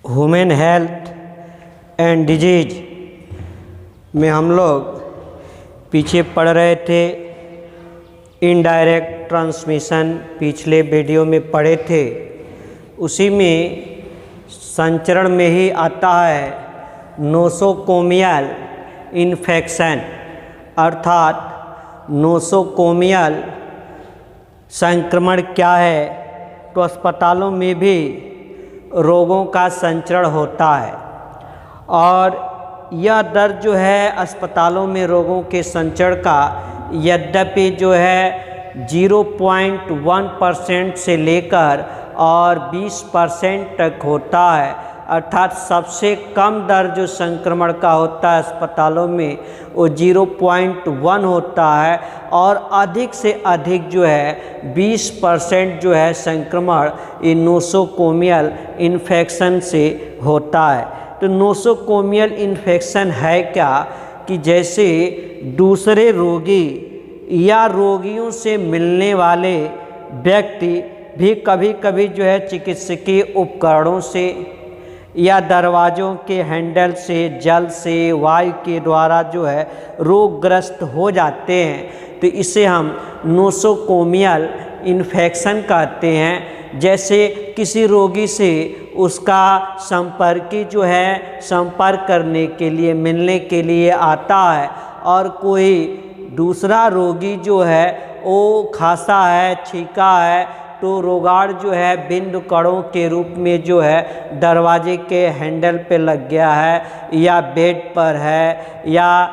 Human health and disease में हम लोग पीछे पढ़ रहे थे। इनडायरेक्ट ट्रांसमिशन पिछले वीडियो में पढ़े थे, उसी में संचरण में ही आता है नोसोकोमियल इन्फेक्शन, अर्थात नोसोकोमियल संक्रमण क्या है। तो अस्पतालों में भी रोगों का संचरण होता है और यह दर जो है अस्पतालों में रोगों के संचरण का यद्यपि जो है 0.1% से लेकर और 20% तक होता है, अर्थात सबसे कम दर जो संक्रमण का होता है अस्पतालों में वो 0.1 होता है और अधिक से अधिक जो है 20% जो है संक्रमण इन नोसोकोमियल इन्फेक्शन से होता है। तो नोसोकोमियल इन्फेक्शन है क्या कि जैसे दूसरे रोगी या रोगियों से मिलने वाले व्यक्ति भी कभी कभी जो है चिकित्सकीय उपकरणों से या दरवाज़ों के हैंडल से, जल से, वायु के द्वारा जो है रोगग्रस्त हो जाते हैं, तो इसे हम नोसोकोमियल इन्फेक्शन कहते हैं। जैसे किसी रोगी से उसका संपर्की जो है संपर्क करने के लिए, मिलने के लिए आता है और कोई दूसरा रोगी जो है वो खांसा है, छींका है, तो रोगाण जो है बिंदु कणों के रूप में जो है दरवाजे के हैंडल पे लग गया है या बेड पर है या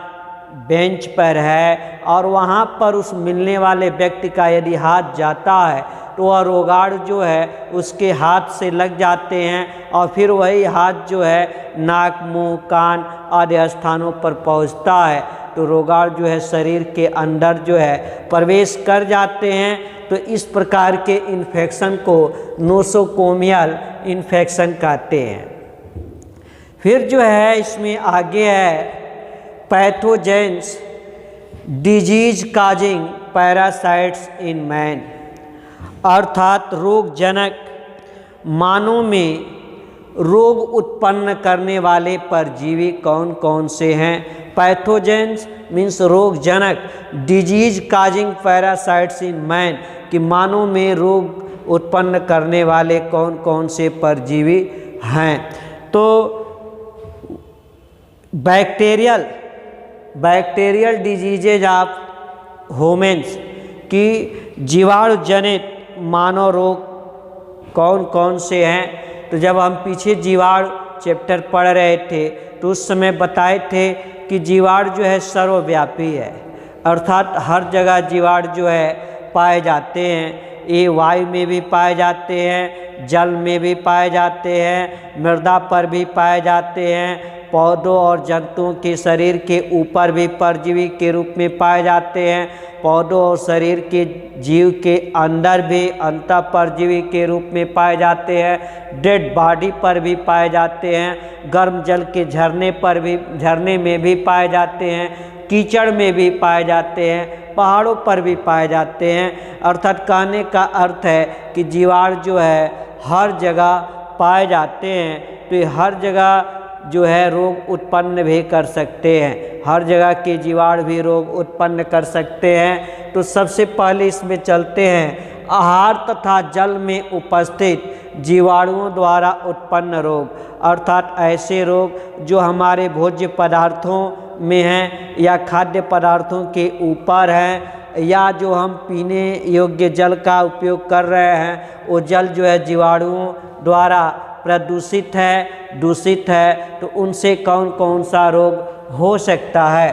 बेंच पर है और वहाँ पर उस मिलने वाले व्यक्ति का यदि हाथ जाता है तो वह रोगाण जो है उसके हाथ से लग जाते हैं और फिर वही हाथ जो है नाक, मुंह, कान आदि स्थानों पर पहुँचता है, तो रोगाण जो है शरीर के अंदर जो है प्रवेश कर जाते हैं। तो इस प्रकार के इन्फेक्शन को नोसोकोमियल इन्फेक्शन कहते हैं। फिर जो है इसमें आगे है pathogens disease causing parasites in man, अर्थात रोगजनक मानव में रोग उत्पन्न करने वाले परजीवी कौन कौन से हैं। पैथोजेंस मीन्स रोगजनक, disease causing parasites in man कि मानव में रोग उत्पन्न करने वाले कौन कौन से परजीवी हैं। तो बैक्टीरियल डिजीजेज ऑफ ह्यूमन्स की जीवाणु जनित मानव रोग कौन कौन से हैं। तो जब हम पीछे जीवाणु चैप्टर पढ़ रहे थे तो उस समय बताए थे कि जीवाणु जो है सर्वव्यापी है, अर्थात हर जगह जीवाणु जो है पाए जाते हैं। ये वायु में भी पाए जाते हैं, जल में भी पाए जाते हैं, मृदा पर भी पाए जाते हैं, पौधों और जंतुओं के शरीर के ऊपर भी परजीवी के रूप में पाए जाते हैं, पौधों और शरीर के जीव के अंदर भी अंतः परजीवी के रूप में पाए जाते हैं, डेड बॉडी पर भी पाए जाते हैं, गर्म जल के झरने में भी पाए जाते हैं, कीचड़ में भी पाए जाते हैं, पहाड़ों पर भी पाए जाते हैं। अर्थात कहने का अर्थ है कि जीवाणु जो है हर जगह पाए जाते हैं, तो हर जगह जो है रोग उत्पन्न भी कर सकते हैं, हर जगह के जीवाणु भी रोग उत्पन्न कर सकते हैं। तो सबसे पहले इसमें चलते हैं आहार तथा जल में उपस्थित जीवाणुओं द्वारा उत्पन्न रोग, अर्थात ऐसे रोग जो हमारे भोज्य पदार्थों में हैं या खाद्य पदार्थों के ऊपर हैं या जो हम पीने योग्य जल का उपयोग कर रहे हैं वो जल जो है जीवाणुओं द्वारा प्रदूषित है, दूषित है, तो उनसे कौन कौन सा रोग हो सकता है।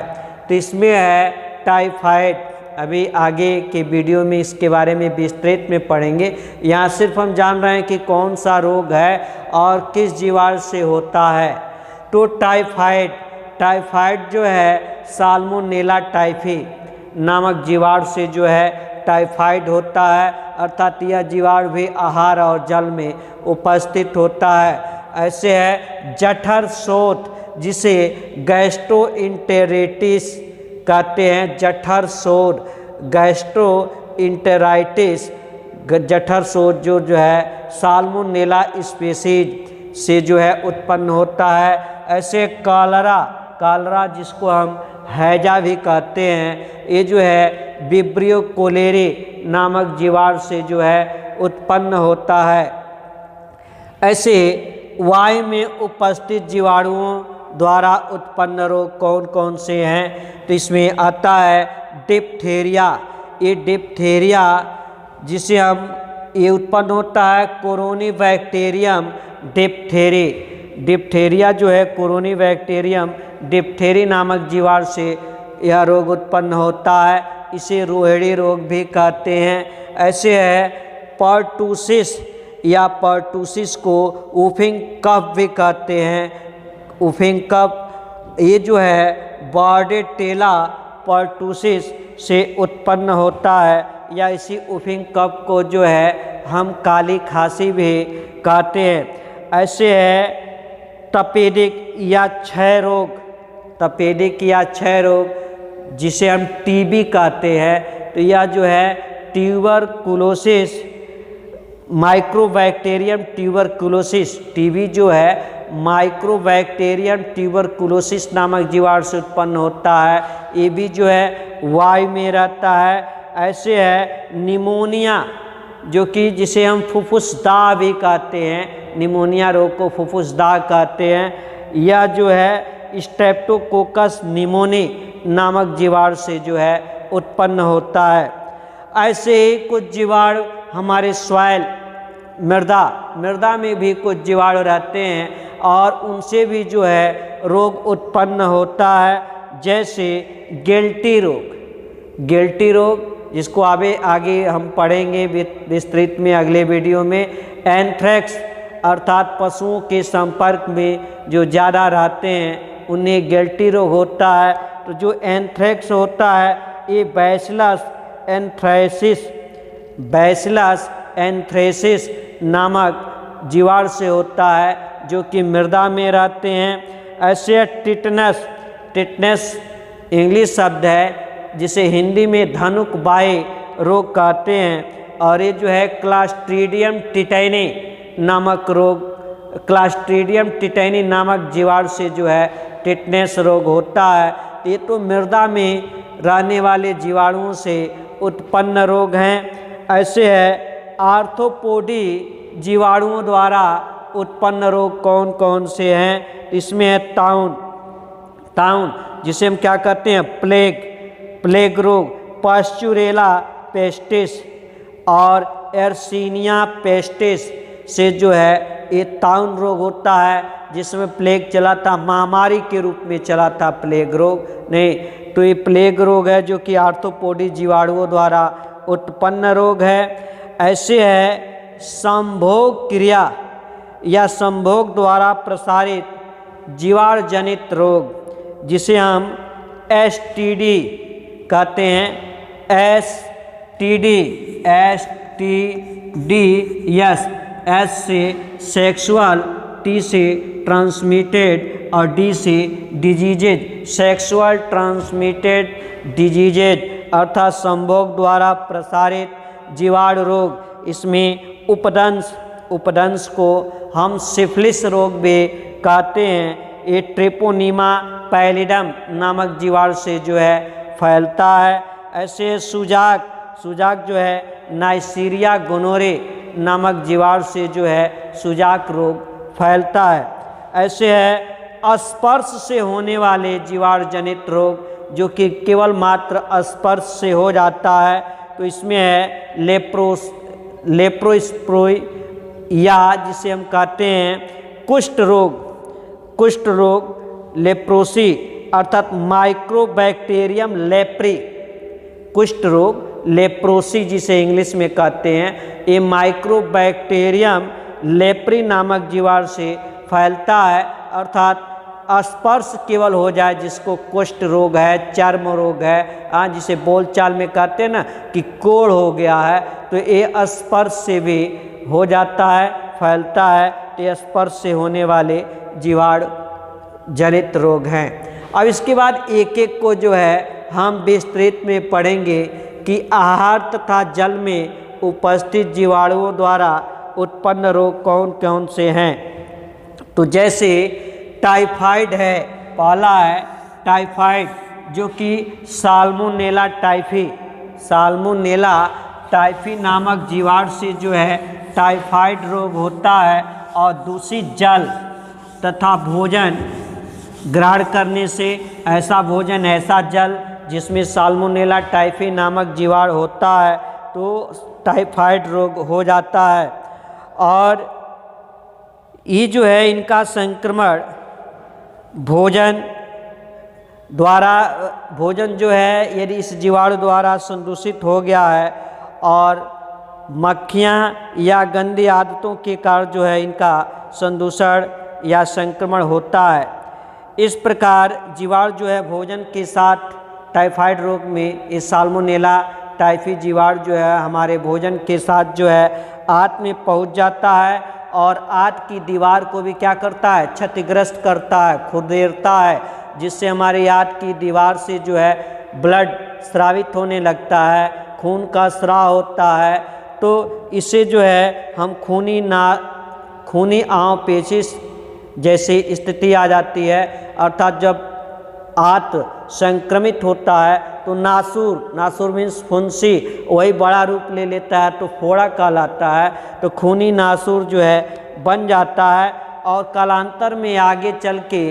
तो इसमें है टाइफाइड, अभी आगे के वीडियो में इसके बारे में विस्तृत में पढ़ेंगे। यहाँ सिर्फ हम जान रहे हैं कि कौन सा रोग है और किस जीवाणु से होता है। तो टाइफाइड जो है साल्मोनेला टाइफी नामक जीवाणु से जो है टाइफाइड होता है, अर्थात यह जीवाणु भी आहार और जल में उपस्थित होता है। ऐसे है जठर शोथ जिसे गैस्ट्रोइंटेराइटिस कहते हैं, जठर शोथ, गैस्ट्रोइंटेराइटिस, जठर शोथ जो है साल्मोनेला स्पीशीज से जो है उत्पन्न होता है। ऐसे कालरा जिसको हम हैजा भी कहते हैं, ये जो है विब्रियो कोलेरे नामक जीवाणु से जो है उत्पन्न होता है। ऐसे वायु में उपस्थित जीवाणुओं द्वारा उत्पन्न रोग कौन कौन से हैं? तो इसमें आता है डिप्थेरिया। ये डिप्थेरिया जिसे हम ये उत्पन्न होता है कोरोनीबैक्टीरियम डिप्थेरी। डिप्थेरिया जो है कोरोनीबैक्टीरियम डिप्थेरी नामक जीवाणु से यह रोग उत्पन्न होता है। इसे रोहिणी रोग भी कहते हैं। ऐसे है पर्टूसिस या पर्टूसिस को वुफिंग कफ भी कहते हैं। वुफिंग कफ ये जो है बॉर्डेटेला पर्टूसिस से उत्पन्न होता है, या इसी वुफिंग कफ को जो है हम काली खांसी भी कहते हैं। ऐसे है तपेदिक या क्षय रोग। तपेदिक या क्षय रोग जिसे हम टीबी कहते हैं, तो यह जो है ट्यूबरकुलोसिस माइक्रोबैक्टीरियम ट्यूबरकुलोसिस, टीबी जो है माइक्रोबैक्टीरियम ट्यूबरकुलोसिस नामक जीवाणु से उत्पन्न होता है। ये भी जो है वायु में रहता है। ऐसे है निमोनिया जो कि जिसे हम फुफ्फुसदाह भी कहते हैं, निमोनिया रोग को फुफ्फुसदाह कहते हैं। यह जो है स्ट्रेप्टोकोकस निमोनी नामक जीवाणु से जो है उत्पन्न होता है। ऐसे ही कुछ जीवाणु हमारे सॉइल मृदा में भी कुछ जीवाणु रहते हैं और उनसे भी जो है रोग उत्पन्न होता है। जैसे गिल्टी रोग जिसको आगे हम पढ़ेंगे विस्तृत में अगले वीडियो में। एंथ्रेक्स अर्थात पशुओं के संपर्क में जो ज़्यादा रहते हैं उन्हें गिल्टी रोग होता है। तो जो एंथ्रेक्स होता है ये बैसिलस एंथ्रेसिस नामक जीवाणु से होता है जो कि मृदा में रहते हैं। ऐसे टिटनेस इंग्लिश शब्द है जिसे हिंदी में धनुक बाई रोग कहते हैं, और ये जो है क्लास्ट्रीडियम टिटैनी नामक जीवाणु से जो है टिटनेस रोग होता है। ये तो मृदा में रहने वाले जीवाणुओं से उत्पन्न रोग हैं। ऐसे है आर्थ्रोपोडी जीवाणुओं द्वारा उत्पन्न रोग कौन कौन से हैं? इसमें है ताउन जिसे हम क्या कहते हैं प्लेग रोग, पास्चुरेला पेस्टिस और एर्सीनिया पेस्टिस से जो है ये ताउन रोग होता है, जिसमें प्लेग चला था, महामारी के रूप में चला था प्लेग रोग नहीं। तो ये प्लेग रोग है जो कि आर्थ्रोपोडी जीवाणुओं द्वारा उत्पन्न रोग है। ऐसे है संभोग क्रिया या संभोग द्वारा प्रसारित जीवाणु जनित रोग जिसे हम एसटीडी कहते हैं। एसटीडी यस, एस से सेक्सुअल, टी से ट्रांसमिटेड और डी से डिजीजेज। सेक्सुअल ट्रांसमिटेड डिजीजेज अर्थात संभोग द्वारा प्रसारित जीवाणु रोग। इसमें उपदंश को हम सिफिलिस रोग भी कहते हैं। ये ट्रेपोनीमा पैलिडम नामक जीवाणु से जो है फैलता है। ऐसे सुजाक जो है नाइसीरिया गोनोरे नामक जीवाणु से जो है सुजाक रोग फैलता है। ऐसे है स्पर्श से होने वाले जीवाणु जनित रोग जो कि केवल मात्र स्पर्श से हो जाता है। तो इसमें है लेप्रोस्पोरिया जिसे हम कहते हैं कुष्ठ रोग लेप्रोसी अर्थात माइक्रोबैक्टीरियम लेप्री। कुष्ठ रोग लेप्रोसी जिसे इंग्लिश में कहते हैं, ये माइक्रोबैक्टीरियम लेप्री नामक जीवाणु से फैलता है। अर्थात स्पर्श केवल हो जाए जिसको कुष्ठ रोग है, चर्म रोग है, जिसे बोलचाल में कहते हैं ना कि कोढ़ हो गया है, तो ये स्पर्श से भी हो जाता है, फैलता है। ये स्पर्श से होने वाले जीवाणु जनित रोग हैं। अब इसके बाद एक एक को जो है हम विस्तृत में पढ़ेंगे कि आहार तथा जल में उपस्थित जीवाणुओं द्वारा उत्पन्न रोग कौन कौन से हैं। तो जैसे टाइफाइड है, पहला है टाइफाइड जो कि साल्मोनेला टाइफी नामक जीवाणु से जो है टाइफाइड रोग होता है। और दूषित जल तथा भोजन ग्रहण करने से, ऐसा भोजन ऐसा जल जिसमें साल्मोनेला टाइफी नामक जीवाणु होता है तो टाइफाइड रोग हो जाता है। और ये जो है इनका संक्रमण भोजन जो है यदि इस जीवाणु द्वारा संदूषित हो गया है और मक्खियाँ या गंदी आदतों के कारण जो है इनका संदूषण या संक्रमण होता है। इस प्रकार जीवाणु जो है भोजन के साथ टाइफाइड रोग में इस साल्मोनेला टाइफी जीवाणु जो है हमारे भोजन के साथ जो है आंत में पहुंच जाता है और आंत की दीवार को भी क्या करता है, क्षतिग्रस्त करता है, खुरदेरता है, जिससे हमारी आंत की दीवार से जो है ब्लड स्रावित होने लगता है, खून का स्राव होता है। तो इससे जो है हम खूनी आंव पेचिश जैसी स्थिति आ जाती है। अर्थात जब आंत संक्रमित होता है तो नासूर मीन्स फुंसी वही बड़ा रूप ले लेता है तो फोड़ा कहलाता है। तो खूनी नासूर जो है बन जाता है और कालांतर में आगे चल के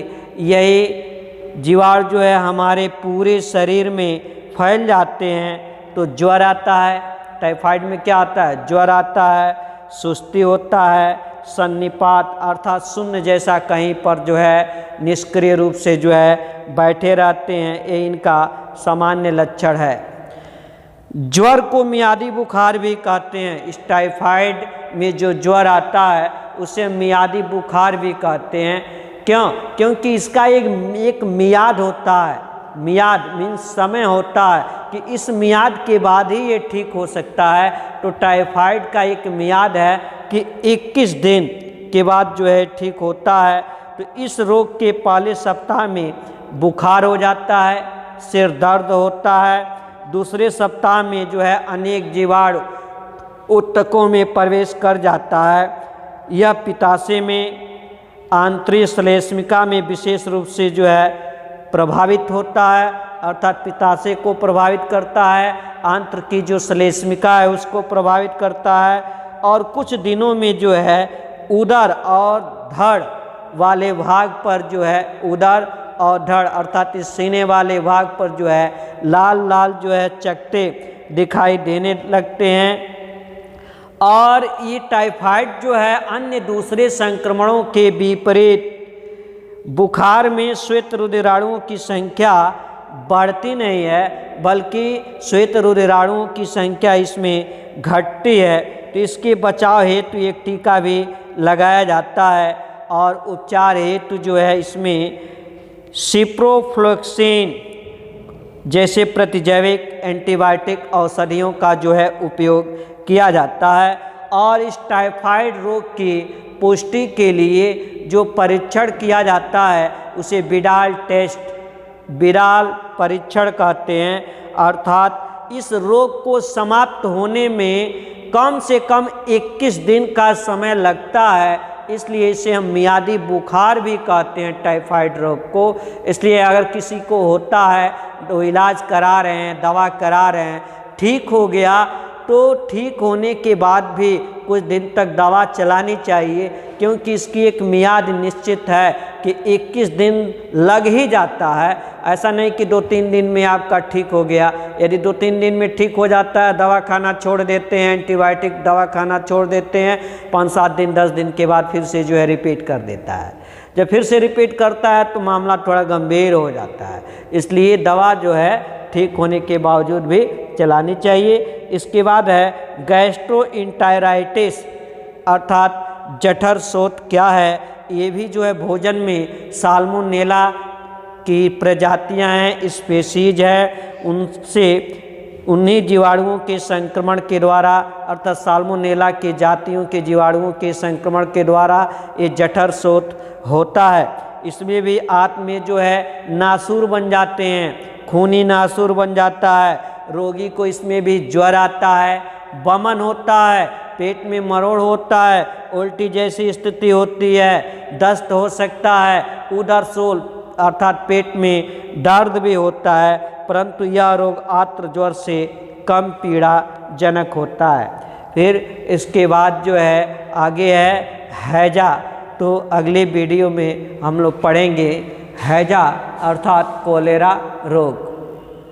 यही जीवाणु जो है हमारे पूरे शरीर में फैल जाते हैं। तो ज्वर आता है, टाइफाइड में क्या आता है, ज्वर आता है, सुस्ती होता है, सन्निपात अर्थात शून्य जैसा कहीं पर जो है निष्क्रिय रूप से जो है बैठे रहते हैं, ये इनका सामान्य लक्षण है। ज्वर को मियादी बुखार भी कहते हैं। इस टाइफाइड में जो ज्वर आता है उसे मियादी बुखार भी कहते हैं। क्यों? क्योंकि इसका एक मियाद होता है, मियाद मीन्स समय होता है कि इस मियाद के बाद ही ये ठीक हो सकता है। तो टाइफाइड का एक मियाद है कि 21 दिन के बाद जो है ठीक होता है। तो इस रोग के पहले सप्ताह में बुखार हो जाता है, सिर दर्द होता है, दूसरे सप्ताह में जो है अनेक जीवाणु ऊतकों में प्रवेश कर जाता है। यह पित्ताशय में, आंतरिक श्लेष्मिका में विशेष रूप से जो है प्रभावित होता है, अर्थात पित्ताशय को प्रभावित करता है, आंत्र की जो श्लेष्मिका है उसको प्रभावित करता है। और कुछ दिनों में जो है उदर और धड़ वाले भाग पर जो है, उदर और धड़ अर्थात इस सीने वाले भाग पर जो है लाल लाल जो है चकत्ते दिखाई देने लगते हैं। और ये टाइफाइड जो है अन्य दूसरे संक्रमणों के विपरीत बुखार में श्वेत रुधिराणुओं की संख्या बढ़ती नहीं है, बल्कि श्वेत रुधिराणुओं की संख्या इसमें घटती है। तो इसके बचाव हेतु एक टीका भी लगाया जाता है और उपचार हेतु जो है इसमें सिप्रोफ्लोक्सिन जैसे प्रतिजैविक एंटीबायोटिक औषधियों का जो है उपयोग किया जाता है। और इस टाइफाइड रोग की पुष्टि के लिए जो परीक्षण किया जाता है उसे विडाल टेस्ट, विडाल परीक्षण कहते हैं। अर्थात इस रोग को समाप्त होने में कम से कम 21 दिन का समय लगता है, इसलिए इसे हम मियादी बुखार भी कहते हैं टाइफाइड रोग को। इसलिए अगर किसी को होता है तो इलाज करा रहे हैं, दवा करा रहे हैं, ठीक हो गया तो ठीक होने के बाद भी कुछ दिन तक दवा चलानी चाहिए, क्योंकि इसकी एक मियाद निश्चित है कि 21 दिन लग ही जाता है। ऐसा नहीं कि 2-3 दिन में आपका ठीक हो गया। यदि 2-3 दिन में ठीक हो जाता है, दवा खाना छोड़ देते हैं, एंटीबायोटिक दवा खाना छोड़ देते हैं, 5-7 दिन 10 दिन के बाद फिर से जो है रिपीट कर देता है। जब फिर से रिपीट करता है तो मामला थोड़ा गंभीर हो जाता है। इसलिए दवा जो है ठीक होने के बावजूद भी चलानी चाहिए। इसके बाद है गैस्ट्रोइंटेराइटिस अर्थात जठर शोथ क्या है। ये भी जो है भोजन में साल्मोनेला की प्रजातियां हैं, स्पेसीज है, उनसे उन्हीं जीवाणुओं के संक्रमण के द्वारा अर्थात साल्मोनेला के जातियों के जीवाणुओं के संक्रमण के द्वारा ये जठर शोथ होता है। इसमें भी आंत में जो है नासूर बन जाते हैं, खूनी नासूर बन जाता है। रोगी को इसमें भी ज्वर आता है, बमन होता है, पेट में मरोड़ होता है, उल्टी जैसी स्थिति होती है, दस्त हो सकता है, उदर शूल अर्थात पेट में दर्द भी होता है, परंतु यह रोग आर्द्र ज्वर से कम पीड़ाजनक होता है। फिर इसके बाद जो है आगे है हैजा। तो अगले वीडियो में हम लोग पढ़ेंगे हैजा अर्थात कोलेरा रोग।